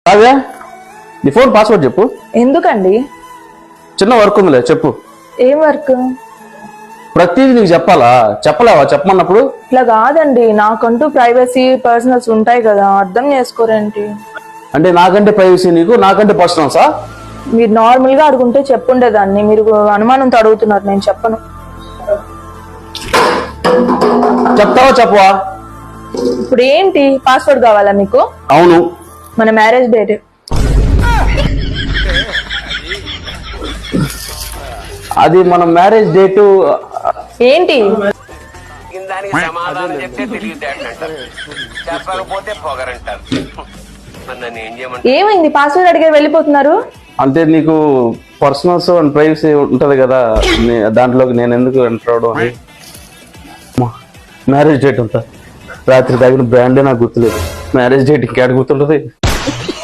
కావ్య నీ phone password చెప్పు. ఎందుకండి? చిన్న వర్క్ ఉందిలే చెప్పు. ఏం వర్క్? ప్రతిదీ నీకు చెప్పాలా? చెప్పలేవా చెప్పమన్నప్పుడు? ఇట్లా కాదండి, నాకంటూ ప్రైవసీ పర్సనల్స్ ఉంటాయి కదా, అర్థం చేసుకోరేంటి? అంటే నాకంటే ప్రైవసీ నీకు, నాకంటే పర్సనల్సా? మీరు నార్మల్ గా అడుగుంటే చెప్పుండేదాన్ని, మీరు అనుమానంతో అడుగుతున్నారు. నేను చెప్పను. చెప్తావా చెప్పవా? ఇప్పుడు ఏంటి పాస్వర్డ్ కావాలా మీకు? అవును. మన మ్యారేజ్ డేట్. అది మన మ్యారేజ్ డేటు. ఏంటి? దానికి సమాధానం చెప్తే తెలివితేటంటారు, చెప్పకపోతే పొగరంటారు. నన్ను ఏం చేయమంటారు? ఏమైంది? పాస్వర్డ్ అడిగే వెళ్ళిపోతున్నారు. అంటే నీకు పర్సనల్స్ అండ్ ప్రైవసీ ఉంటది కదా, దాంట్లోకి నేను ఎందుకు ఎంటర్ అవడం అని. మ్యారేజ్ డేట్ అంతా రాత్రి తాగిన బ్రాండే నాకు గుర్తులేదు. మ్యారేజ్ డేట్ ఇంకేడ గుర్తుంటది?